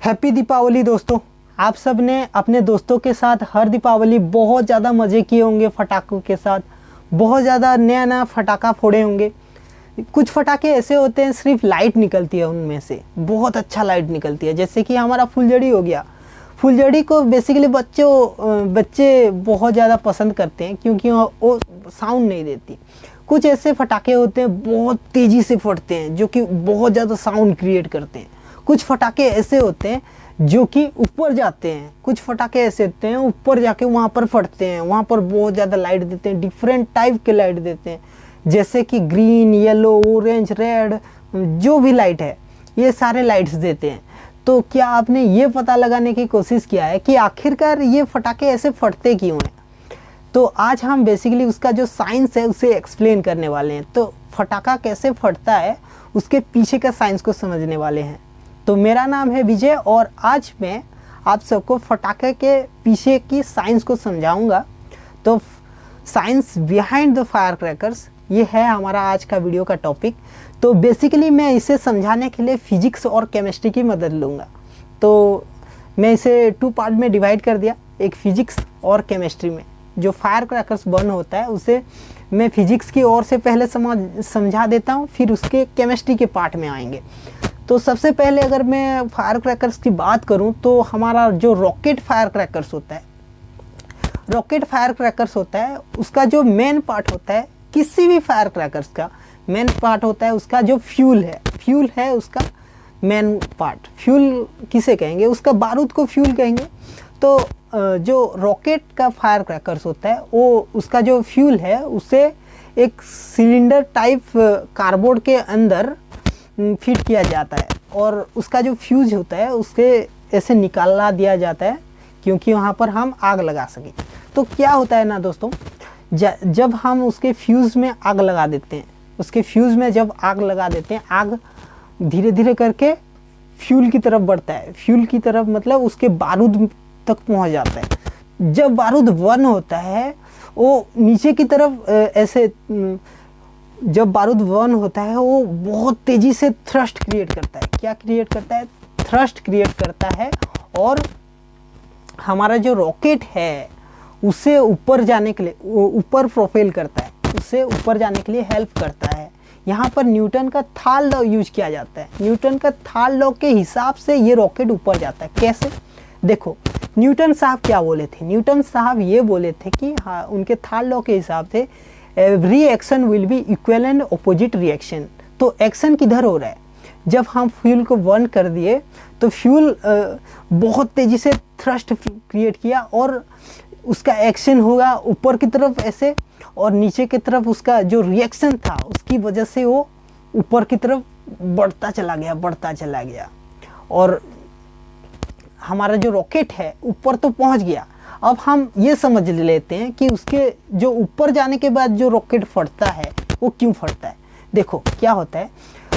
Happy Deepawali दोस्तों। आप सब ने अपने दोस्तों के साथ हर दीपावली बहुत ज़्यादा मज़े किए होंगे, फटाकों के साथ बहुत ज़्यादा नया नया फटाका फोड़े होंगे। कुछ फटाके ऐसे होते हैं सिर्फ लाइट निकलती है, उनमें से बहुत अच्छा लाइट निकलती है, जैसे कि हमारा फुलझड़ी हो गया। फुलझड़ी को बेसिकली बच्चे बहुत ज़्यादा पसंद करते हैं क्योंकि वो साउंड नहीं देती। कुछ ऐसे फटाके होते हैं बहुत तेज़ी से फटते हैं जो कि बहुत ज़्यादा साउंड क्रिएट करते हैं। कुछ फटाके ऐसे होते हैं जो कि ऊपर जाते हैं, कुछ फटाके ऐसे होते हैं ऊपर जाके वहाँ पर फटते हैं, वहाँ पर बहुत ज़्यादा लाइट देते हैं, डिफरेंट टाइप के लाइट देते हैं, जैसे कि ग्रीन, येलो, ऑरेंज, रेड, जो भी लाइट है ये सारे लाइट्स देते हैं। तो क्या आपने ये पता लगाने की कोशिश किया है कि आखिरकार ये फटाके ऐसे फटते क्यों हैं? तो आज हम बेसिकली उसका जो साइंस है उसे एक्सप्लेन करने वाले हैं। तो फटाका कैसे फटता है उसके पीछे का साइंस को समझने वाले हैं। तो मेरा नाम है विजय और आज मैं आप सबको फटाके के पीछे की साइंस को समझाऊंगा। तो science behind the fire crackers, ये है हमारा आज का वीडियो का टॉपिक। तो बेसिकली मैं इसे समझाने के लिए फिजिक्स और केमिस्ट्री की मदद लूँगा। तो मैं इसे 2 पार्ट में डिवाइड कर दिया, एक फिजिक्स और केमिस्ट्री में। जो फायर क्रैकर्स बर्न होता है उसे मैं फिजिक्स की ओर से पहले समझा देता हूँ, फिर उसके केमिस्ट्री के पार्ट में आएंगे। तो सबसे पहले अगर मैं फायर क्रैकर्स की बात करूं तो हमारा जो रॉकेट फायर क्रैकर्स होता है, उसका जो मेन पार्ट होता है, किसी भी फायर क्रैकर्स का मेन पार्ट होता है उसका जो फ्यूल है उसका मेन पार्ट। फ्यूल किसे कहेंगे? उसका बारूद को फ्यूल कहेंगे। तो जो रॉकेट का फायर क्रैकर्स होता है वो उसका जो फ्यूल है उसे एक सिलेंडर टाइप कार्डबोर्ड के अंदर फिट किया जाता है और उसका जो फ्यूज होता है उसके ऐसे निकाला दिया जाता है क्योंकि वहाँ पर हम आग लगा सकें। तो क्या होता है ना दोस्तों, जब हम उसके फ्यूज़ में आग लगा देते हैं, आग धीरे धीरे करके फ्यूल की तरफ बढ़ता है। फ्यूल की तरफ मतलब उसके बारूद तक पहुँच जाता है। जब बारूद बर्न होता है वो नीचे की तरफ ऐसे, जब बारूद बर्न होता है वो बहुत तेज़ी से थ्रस्ट क्रिएट करता है। क्या क्रिएट करता है? थ्रस्ट क्रिएट करता है और हमारा जो रॉकेट है उसे ऊपर जाने के लिए, ऊपर प्रोपेल करता है, उसे ऊपर जाने के लिए हेल्प करता है। यहाँ पर न्यूटन का थर्ड लॉ यूज किया जाता है। न्यूटन का थर्ड लॉ के हिसाब से ये रॉकेट ऊपर जाता है। कैसे? देखो, न्यूटन साहब क्या बोले थे? न्यूटन साहब ये बोले थे कि हाँ, उनके थर्ड लॉ के हिसाब से every action will be equal and opposite reaction. तो एक्शन किधर हो रहा है? जब हम फ्यूल को बर्न कर दिए तो फ्यूल बहुत तेज़ी से थ्रस्ट क्रिएट किया और उसका एक्शन होगा ऊपर की तरफ ऐसे, और नीचे की तरफ उसका जो रिएक्शन था उसकी वजह से वो ऊपर की तरफ बढ़ता चला गया और हमारा जो रॉकेट है ऊपर तो पहुंच गया। अब हम ये समझ लेते हैं कि उसके जो ऊपर जाने के बाद जो रॉकेट फटता है वो क्यों फटता है। देखो क्या होता है,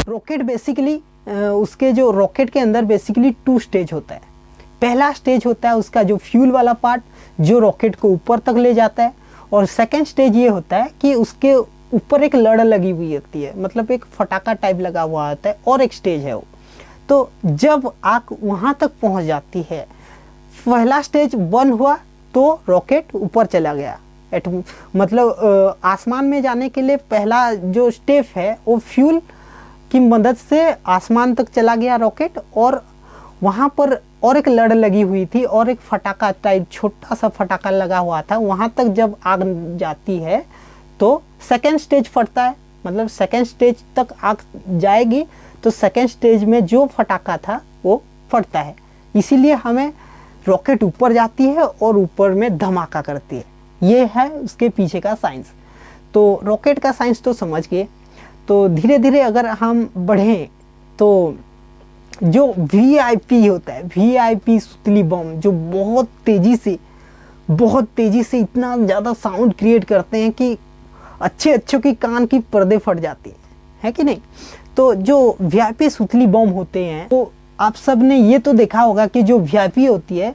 रॉकेट बेसिकली उसके जो रॉकेट के अंदर बेसिकली 2 स्टेज होता है। पहला स्टेज होता है उसका जो फ्यूल वाला पार्ट जो रॉकेट को ऊपर तक ले जाता है, और सेकंड स्टेज ये होता है कि उसके ऊपर एक लड़ लगी हुई होती है, मतलब एक फटाका टाइप लगा हुआ होता है, और एक स्टेज है वो। तो जब आग वहाँ तक पहुँच जाती है, पहला स्टेज बंद हुआ तो रॉकेट ऊपर चला गया। मतलब आसमान में जाने के लिए पहला जो स्टेप है वो फ्यूल की मदद से आसमान तक चला गया रॉकेट, और वहाँ पर और एक लड़ लगी हुई थी और एक फटाका टाइप छोटा सा फटाका लगा हुआ था। वहाँ तक जब आग जाती है तो सेकेंड स्टेज फटता है, मतलब सेकेंड स्टेज तक आग जाएगी तो सेकेंड स्टेज में जो फटाका था वो फटता है। इसीलिए हमें रॉकेट ऊपर जाती है और ऊपर में धमाका करती है। ये है उसके पीछे का साइंस। तो रॉकेट का साइंस तो समझ गए। तो धीरे धीरे अगर हम बढ़ें तो जो VIP होता है, VIP सुतली बम, जो बहुत तेज़ी से इतना ज़्यादा साउंड क्रिएट करते हैं कि अच्छों की कान की पर्दे फट जाती है कि नहीं। तो जो VIP सुतली बम होते हैं, तो आप सब ने ये तो देखा होगा कि जो VIP होती है,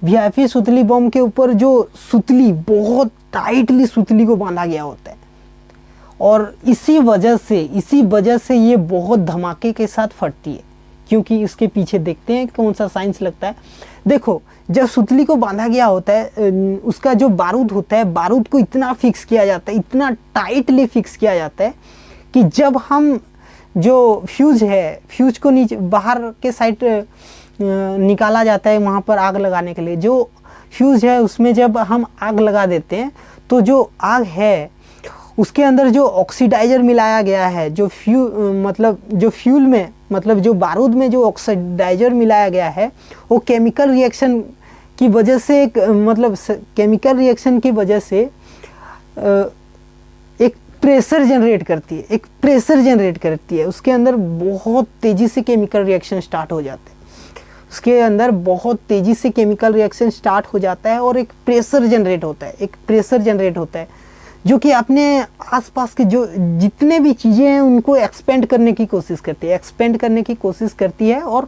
VIP सुतली बम के ऊपर जो सुतली बहुत टाइटली सुतली को बांधा गया होता है, और इसी वजह से ये बहुत धमाके के साथ फटती है। क्योंकि इसके पीछे देखते हैं कौन सा साइंस लगता है। देखो, जब सुतली को बांधा गया होता है, उसका जो बारूद होता है, बारूद को इतना फिक्स किया जाता है, इतना टाइटली फिक्स किया जाता है कि जब हम जो फ्यूज है, फ्यूज को नीचे बाहर के साइड निकाला जाता है वहाँ पर आग लगाने के लिए, जो फ्यूज है उसमें जब हम आग लगा देते हैं तो जो आग है उसके अंदर जो ऑक्सीडाइजर मिलाया गया है, जो फ्यूल में मतलब जो बारूद में जो ऑक्सीडाइजर मिलाया गया है, वो केमिकल रिएक्शन की वजह से केमिकल रिएक्शन की वजह से एक प्रेशर जनरेट करती है, उसके अंदर बहुत तेज़ी से केमिकल रिएक्शन स्टार्ट हो जाते हैं, उसके अंदर बहुत तेज़ी से केमिकल रिएक्शन स्टार्ट हो जाता है और एक प्रेशर जनरेट होता है, जो कि अपने आसपास के जो जितने भी चीज़ें हैं उनको एक्सपेंड करने की कोशिश करती है और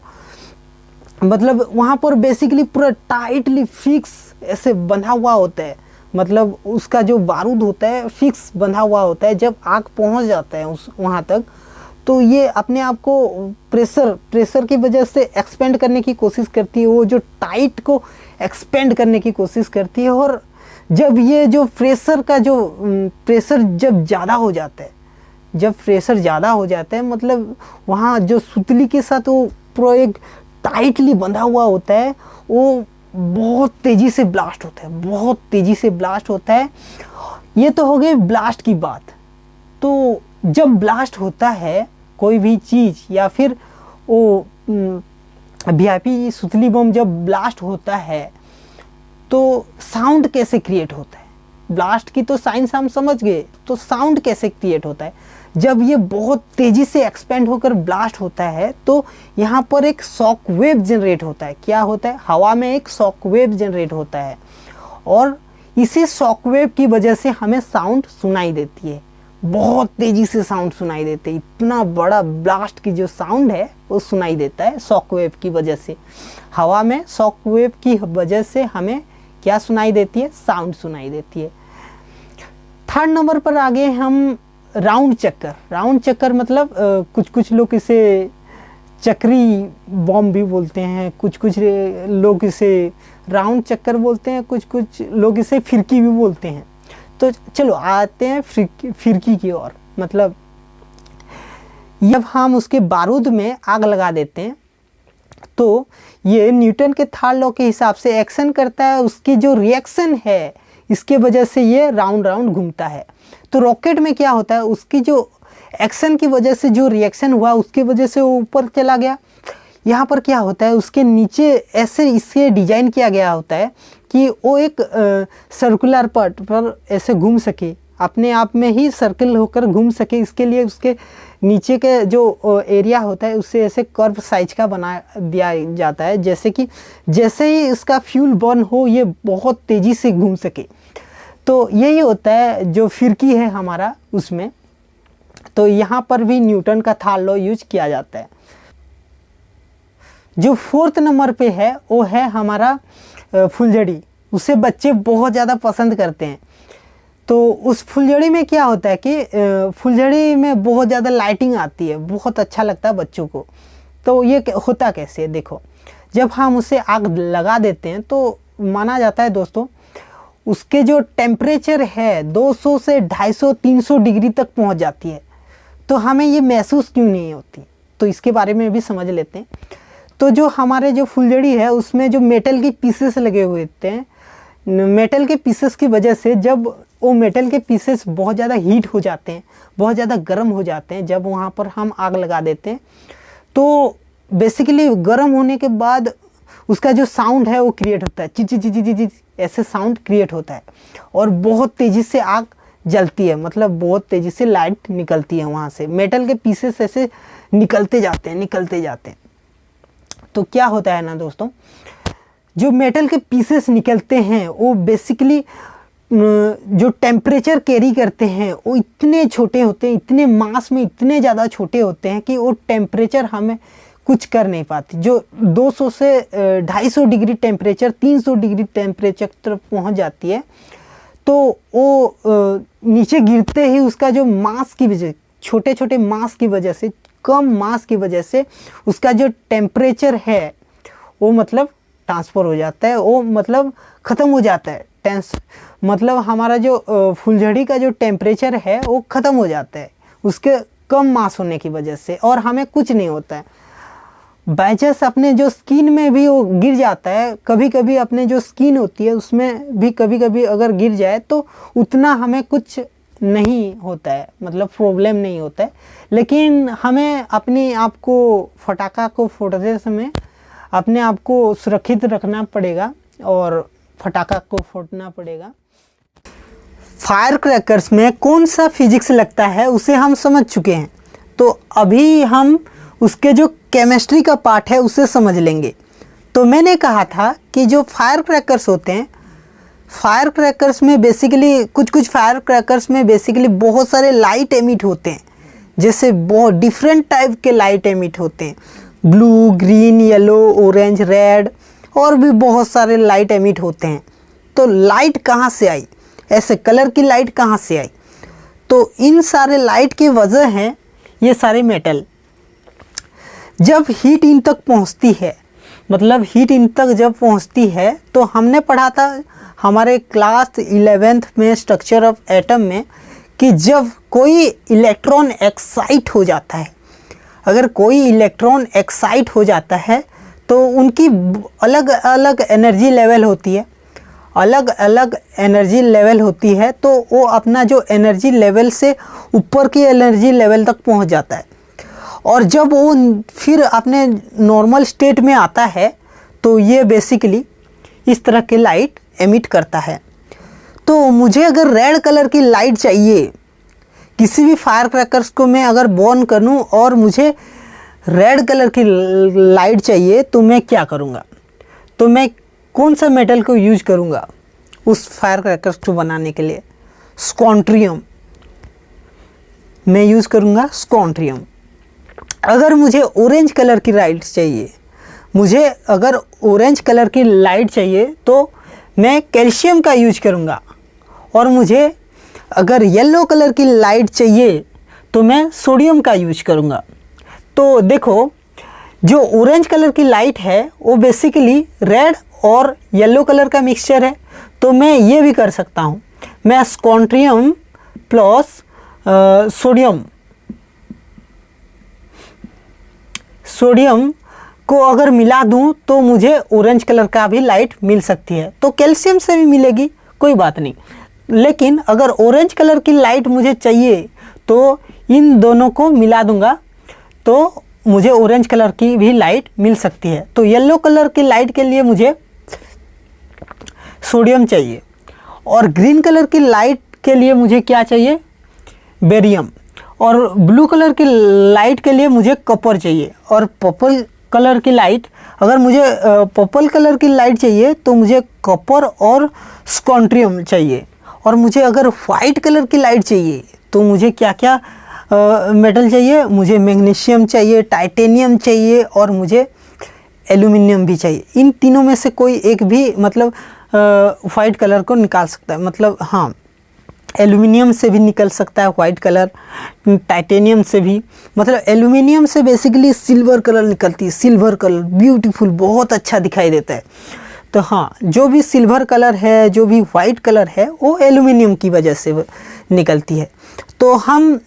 मतलब वहाँ पर बेसिकली पूरा टाइटली फिक्स ऐसे बंधा हुआ होता है, मतलब उसका जो बारूद होता है फिक्स बंधा हुआ होता है। जब आग पहुँच जाता है वहाँ तक तो ये अपने आप को प्रेशर की वजह से एक्सपेंड करने की कोशिश करती है, वो जो टाइट को एक्सपेंड करने की कोशिश करती है। और जब ये जो प्रेशर जब ज़्यादा हो जाता है, मतलब वहाँ जो सुतली के साथ वो पूरा एक टाइटली बंधा हुआ होता है, वो बहुत तेज़ी से ब्लास्ट होता है। ये तो हो गई ब्लास्ट की बात। तो जब ब्लास्ट होता है कोई भी चीज़ या फिर वो वीआईपी सुतली बम जब ब्लास्ट होता है तो साउंड कैसे क्रिएट होता है? ब्लास्ट की तो साइंस हम समझ गए, तो साउंड कैसे क्रिएट होता है? जब ये बहुत तेज़ी से एक्सपेंड होकर ब्लास्ट होता है तो यहाँ पर एक शॉक वेव जनरेट होता है। क्या होता है? हवा में एक शॉक वेव जनरेट होता है और इसी शॉक वेव की वजह से हमें साउंड सुनाई देती है, बहुत तेज़ी से साउंड सुनाई देते हैं। इतना बड़ा ब्लास्ट की जो साउंड है वो सुनाई देता है शॉक वेव की वजह से। हवा में शॉक वेव की वजह से हमें क्या सुनाई देती है? साउंड सुनाई देती है। थर्ड नंबर पर आगे हम राउंड चक्कर मतलब कुछ लोग इसे चक्री बॉम्ब भी बोलते हैं, कुछ लोग इसे राउंड चक्कर बोलते हैं, कुछ लोग इसे फिरकी भी बोलते हैं। तो चलो आते हैं फिरकी की ओर। मतलब जब हम उसके बारूद में आग लगा देते हैं तो ये न्यूटन के थर्ड लॉ के हिसाब से एक्शन करता है, उसकी जो रिएक्शन है इसके वजह से ये राउंड घूमता है। तो रॉकेट में क्या होता है, उसकी जो एक्शन की वजह से जो रिएक्शन हुआ उसकी वजह से वो ऊपर चला गया। यहाँ पर क्या होता है, उसके नीचे ऐसे इसे डिजाइन किया गया होता है कि वो एक सर्कुलर पार्ट पर ऐसे घूम सके, अपने आप में ही सर्कल होकर घूम सके। इसके लिए उसके नीचे के जो एरिया होता है उससे ऐसे कर्व साइज का बना दिया जाता है, जैसे ही इसका फ्यूल बर्न हो ये बहुत तेज़ी से घूम सके। तो यही होता है जो फिरकी है हमारा उसमें। तो यहाँ पर भी न्यूटन का थर्ड लॉ यूज किया जाता है। जो फोर्थ नंबर पे है वो है हमारा फुलझड़ी। उसे बच्चे बहुत ज़्यादा पसंद करते हैं। तो उस फुलझड़ी में क्या होता है कि फुलझड़ी में बहुत ज़्यादा लाइटिंग आती है, बहुत अच्छा लगता है बच्चों को। तो ये होता कैसे है, देखो, जब हम उसे आग लगा देते हैं तो माना जाता है दोस्तों उसके जो टेम्परेचर है 200 से 250-300 डिग्री तक पहुंच जाती है। तो हमें ये महसूस क्यों नहीं होती, तो इसके बारे में भी समझ लेते हैं। तो जो हमारे जो फुलझड़ी है उसमें जो मेटल की पीसेस लगे हुए होते हैं, मेटल के पीसेस की वजह से जब वो मेटल के पीसेस बहुत ज़्यादा हीट हो जाते हैं, बहुत ज़्यादा गर्म हो जाते हैं, जब वहाँ पर हम आग लगा देते हैं तो बेसिकली गर्म होने के बाद उसका जो साउंड है वो क्रिएट होता है, ची ऐसे साउंड क्रिएट होता है और बहुत तेज़ी से आग जलती है, मतलब बहुत तेज़ी से लाइट निकलती है वहाँ से। मेटल के पीसेस ऐसे निकलते जाते हैं। तो क्या होता है ना दोस्तों, जो मेटल के पीसेस निकलते हैं वो बेसिकली जो टेम्परेचर कैरी करते हैं वो इतने छोटे होते हैं, इतने मास में इतने ज़्यादा छोटे होते हैं कि वो टेम्परेचर हमें कुछ कर नहीं पाती। जो 200 से 250 डिग्री टेम्परेचर, 300 डिग्री टेम्परेचर तक पहुंच जाती है तो वो नीचे गिरते ही उसका जो मास की वजह, छोटे मास की वजह से कम मास की वजह से उसका जो टेम्परेचर है वो मतलब ट्रांसफ़र हो जाता है, वो मतलब ख़त्म हो जाता है। मतलब हमारा जो फुलझड़ी का जो टेम्परेचर है वो ख़त्म हो जाता है उसके कम मास होने की वजह से, और हमें कुछ नहीं होता है। बाई चांस अपने जो स्किन में भी वो गिर जाता है, कभी कभी अपने जो स्किन होती है उसमें भी कभी कभी अगर गिर जाए तो उतना हमें कुछ नहीं होता है, मतलब प्रॉब्लम नहीं होता है। लेकिन हमें अपने आप को फटाका को फोड़ते समय अपने आप को सुरक्षित रखना पड़ेगा और फटाका को फोड़ना पड़ेगा। फायर क्रैकर्स में कौन सा फिजिक्स लगता है उसे हम समझ चुके हैं, तो अभी हम उसके जो केमिस्ट्री का पार्ट है उसे समझ लेंगे। तो मैंने कहा था कि जो फायर क्रैकर्स होते हैं, फायर क्रैकर्स में बेसिकली कुछ फायर क्रैकर्स में बेसिकली बहुत सारे लाइट एमिट होते हैं, जैसे बहुत डिफरेंट टाइप के लाइट एमिट होते हैं, blue, green, yellow, orange, red, और भी बहुत सारे लाइट एमिट होते हैं। तो लाइट कहाँ से आई, ऐसे कलर की लाइट कहाँ से आई? तो इन सारे लाइट की वजह है ये सारे मेटल। जब हीट इन तक पहुंचती है, मतलब हीट इन तक जब पहुंचती है, तो हमने पढ़ा था हमारे क्लास 11th में स्ट्रक्चर ऑफ एटम में कि जब कोई इलेक्ट्रॉन एक्साइट हो जाता है, अगर कोई इलेक्ट्रॉन एक्साइट हो जाता है तो उनकी अलग अलग एनर्जी लेवल होती है, अलग अलग एनर्जी लेवल होती है, तो वो अपना जो एनर्जी लेवल से ऊपर की एनर्जी लेवल तक पहुंच जाता है। और जब वो फिर अपने नॉर्मल स्टेट में आता है तो ये बेसिकली इस तरह की लाइट एमिट करता है। तो मुझे अगर रेड कलर की लाइट चाहिए, किसी भी फायर क्रैकर्स को मैं अगर बर्न करूं और मुझे रेड कलर की लाइट चाहिए, तो मैं क्या करूंगा? तो मैं कौन सा मेटल को यूज करूंगा उस फायर क्रैकर्स को बनाने के लिए? स्कॉन्ट्रियम मैं यूज़ करूंगा, स्कॉन्ट्रियम। अगर मुझे ऑरेंज कलर की लाइट चाहिए, मुझे अगर ऑरेंज कलर की लाइट चाहिए तो मैं कैल्शियम का यूज करूँगा। और मुझे अगर येलो कलर की लाइट चाहिए तो मैं सोडियम का यूज करूँगा। तो देखो, जो ऑरेंज कलर की लाइट है वो बेसिकली रेड और येलो कलर का मिक्सचर है, तो मैं ये भी कर सकता हूँ, मैं स्कॉन्ट्रियम प्लस सोडियम को अगर मिला दूं तो मुझे ऑरेंज कलर का भी लाइट मिल सकती है। तो कैल्शियम से भी मिलेगी, कोई बात नहीं, लेकिन अगर ऑरेंज कलर की लाइट मुझे चाहिए तो इन दोनों को मिला दूंगा तो मुझे ऑरेंज कलर की भी लाइट मिल सकती है। तो येलो कलर की लाइट के लिए मुझे सोडियम चाहिए, और ग्रीन कलर की लाइट के लिए मुझे क्या चाहिए? बेरियम। और ब्लू कलर की लाइट के लिए मुझे कॉपर चाहिए। और पर्पल कलर की लाइट, अगर मुझे पर्पल कलर की लाइट चाहिए तो मुझे कॉपर और स्कॉन्ट्रियम चाहिए। और मुझे अगर वाइट कलर की लाइट चाहिए तो मुझे क्या क्या मेटल चाहिए? मुझे मैग्नीशियम चाहिए, टाइटेनियम चाहिए, और मुझे एल्यूमिनियम भी चाहिए। इन तीनों में से कोई एक भी मतलब वाइट कलर को निकाल सकता है, मतलब हाँ, एल्यूमिनियम से भी निकल सकता है वाइट कलर, टाइटेनियम से भी, मतलब एल्यूमिनियम से बेसिकली सिल्वर कलर निकलती है। सिल्वर कलर ब्यूटीफुल, बहुत अच्छा दिखाई देता है। तो हाँ, जो भी सिल्वर कलर है, जो भी वाइट कलर है, वो एल्यूमिनियम की वजह से निकलती है। तो हम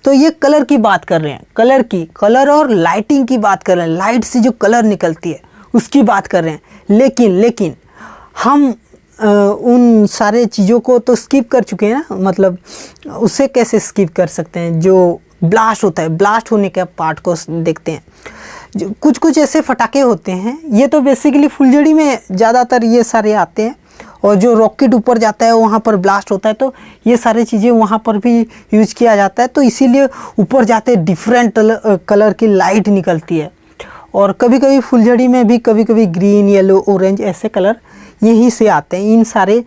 तो ये कलर की बात कर रहे हैं, कलर और लाइटिंग की बात कर रहे हैं, लाइट से जो कलर निकलती है उसकी बात कर रहे हैं। लेकिन हम उन सारे चीज़ों को तो स्किप कर चुके हैं ना, मतलब उसे कैसे स्किप कर सकते हैं? जो ब्लास्ट होता है, ब्लास्ट होने के पार्ट को देखते हैं। जो कुछ ऐसे फटाके होते हैं, ये तो बेसिकली फुलझड़ी में ज़्यादातर ये सारे आते हैं, और जो रॉकेट ऊपर जाता है वहाँ पर ब्लास्ट होता है, तो ये सारी चीज़ें वहाँ पर भी यूज किया जाता है। तो इसीलिए ऊपर जाते डिफरेंट कलर की लाइट निकलती है। और कभी कभी फुलझड़ी में भी कभी ग्रीन, येलो, ऑरेंज ऐसे कलर यहीं से आते हैं, इन सारे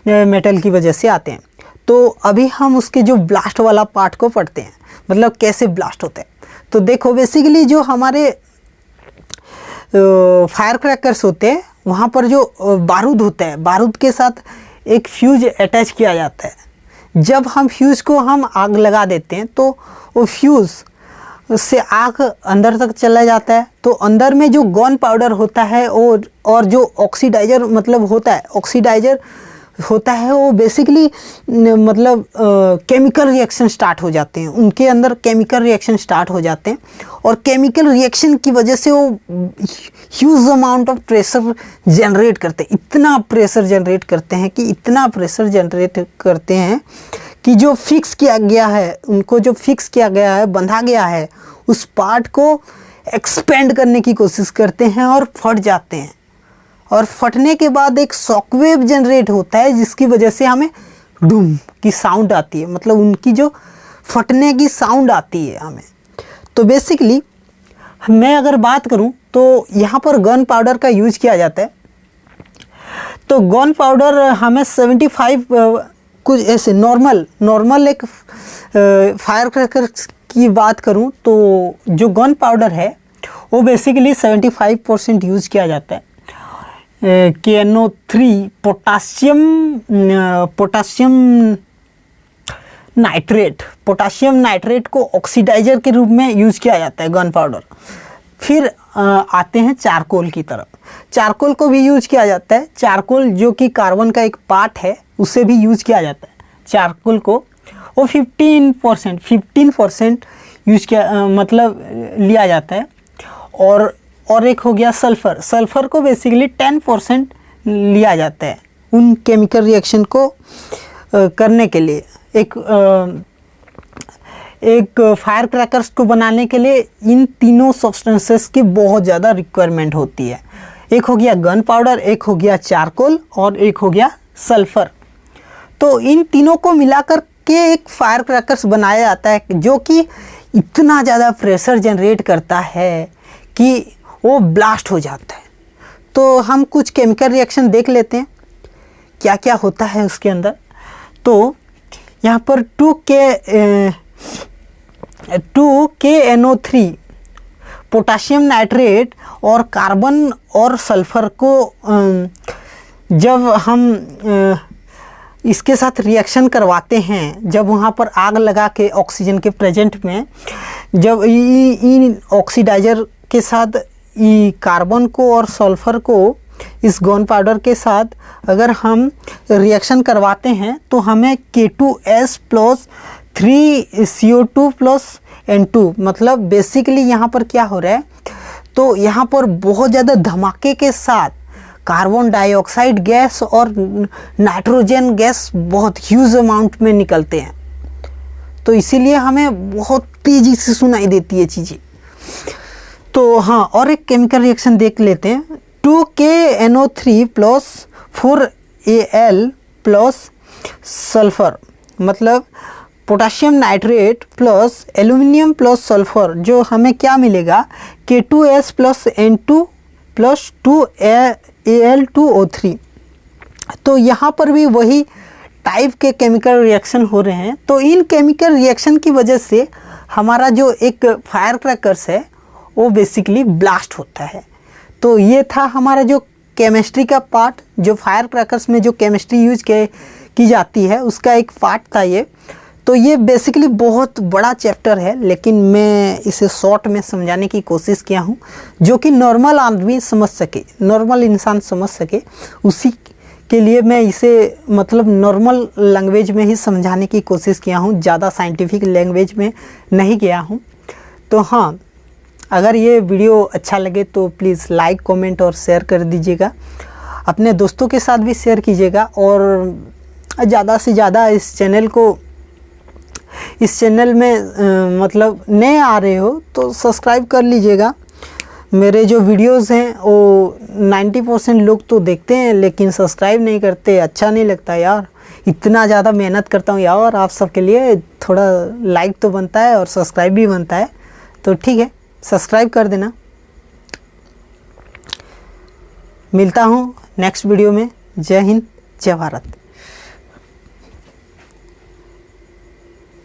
मेटल की वजह से आते हैं। तो अभी हम उसके जो ब्लास्ट वाला पार्ट को पढ़ते हैं, मतलब कैसे ब्लास्ट होता है। तो देखो, बेसिकली जो हमारे फायर क्रैकर्स होते हैं, वहाँ पर जो बारूद होता है, बारूद के साथ एक फ्यूज अटैच किया जाता है। जब हम फ्यूज़ को हम आग लगा देते हैं तो वो फ्यूज़ से आग अंदर तक चला जाता है। तो अंदर में जो गन पाउडर होता है और जो ऑक्सीडाइजर मतलब ऑक्सीडाइजर होता है वो बेसिकली मतलब केमिकल रिएक्शन स्टार्ट हो जाते हैं, उनके अंदर केमिकल रिएक्शन स्टार्ट हो जाते हैं और केमिकल रिएक्शन की वजह से वो huge amount of pressure generate करते हैं। इतना प्रेशर जनरेट करते हैं कि इतना प्रेशर जनरेट करते हैं कि जो फिक्स किया गया है, उनको जो फिक्स किया गया है, बंधा गया है, उस पार्ट को एक्सपेंड करने की कोशिश करते हैं और फट जाते हैं। और फटने के बाद एक शॉकवेव जनरेट होता है जिसकी वजह से हमें डूम की साउंड आती है, मतलब उनकी जो फटने की साउंड आती है हमें। तो बेसिकली मैं अगर बात करूं तो यहाँ पर गन पाउडर का यूज किया जाता है। तो गन पाउडर हमें 75 कुछ ऐसे नॉर्मल एक फायर क्रैकर की बात करूं तो जो गन पाउडर है वो बेसिकली 75% यूज़ किया जाता है। KNO3 पोटासियम नाइट्रेट को ऑक्सीडाइजर के रूप में यूज़ किया जाता है गन पाउडर। फिर आते हैं चारकोल की तरफ। चारकोल को भी यूज किया जाता है। चारकोल जो कि कार्बन का एक पार्ट है उसे भी यूज किया जाता है। चारकोल को वो 15% यूज किया मतलब लिया जाता है। और एक हो गया सल्फ़र को बेसिकली 10% लिया जाता है उन केमिकल रिएक्शन को करने के लिए। एक फायर क्रैकर्स को बनाने के लिए इन तीनों सब्सटेंसेस की बहुत ज़्यादा रिक्वायरमेंट होती है। एक हो गया गन पाउडर, एक हो गया चारकोल और एक हो गया सल्फ़र। तो इन तीनों को मिलाकर के एक फायर क्रैकर्स बनाया जाता है जो कि इतना ज़्यादा प्रेशर जनरेट करता है कि वो ब्लास्ट हो जाता है। तो हम कुछ केमिकल रिएक्शन देख लेते हैं क्या क्या होता है उसके अंदर। तो यहाँ पर 2KNO3 पोटासियम नाइट्रेट और कार्बन और सल्फ़र को जब हम इसके साथ रिएक्शन करवाते हैं, जब वहाँ पर आग लगा के ऑक्सीजन के प्रेजेंट में जब इन ऑक्सीडाइजर के साथ कार्बन को और सल्फ़र को इस गन पाउडर के साथ अगर हम रिएक्शन करवाते हैं तो हमें K2S plus 3CO2 plus N2 मतलब बेसिकली यहाँ पर क्या हो रहा है, तो यहाँ पर बहुत ज़्यादा धमाके के साथ कार्बन डाइऑक्साइड गैस और नाइट्रोजन गैस बहुत ह्यूज अमाउंट में निकलते हैं। तो इसीलिए हमें बहुत तेज़ी से सुनाई देती है चीज़ें। तो हाँ, और एक केमिकल रिएक्शन देख लेते हैं। 2KNO3 plus 4Al plus sulphur मतलब potassium nitrate plus aluminium plus sulphur, जो हमें क्या मिलेगा K2S plus N2 plus 2Al2O3। तो यहाँ पर भी वही टाइप के केमिकल रिएक्शन हो रहे हैं। तो इन केमिकल रिएक्शन की वजह से हमारा जो एक फायर क्रैकर्स है वो बेसिकली ब्लास्ट होता है। तो ये था हमारा जो केमिस्ट्री का पार्ट, जो फायर क्रैकर्स में जो केमिस्ट्री यूज की जाती है उसका एक पार्ट था ये। तो ये बेसिकली बहुत बड़ा चैप्टर है, लेकिन मैं इसे शॉर्ट में समझाने की कोशिश किया हूँ जो कि नॉर्मल आदमी समझ सके, नॉर्मल इंसान समझ सके। उसी के लिए मैं इसे मतलब नॉर्मल लैंग्वेज में ही समझाने की कोशिश किया हूँ, ज़्यादा साइंटिफिक लैंग्वेज में नहीं गया हूँ। तो हाँ, अगर ये वीडियो अच्छा लगे तो प्लीज़ लाइक, कमेंट और शेयर कर दीजिएगा। अपने दोस्तों के साथ भी शेयर कीजिएगा और ज़्यादा से ज़्यादा इस चैनल में मतलब नए आ रहे हो तो सब्सक्राइब कर लीजिएगा। मेरे जो वीडियोस हैं वो 90% लोग तो देखते हैं लेकिन सब्सक्राइब नहीं करते। अच्छा नहीं लगता यार, इतना ज़्यादा मेहनत करता हूँ यार आप सबके लिए, थोड़ा लाइक तो बनता है और सब्सक्राइब भी बनता है। तो ठीक है, सब्सक्राइब कर देना। मिलता हूँ नेक्स्ट वीडियो में। जय हिंद, जय भारत।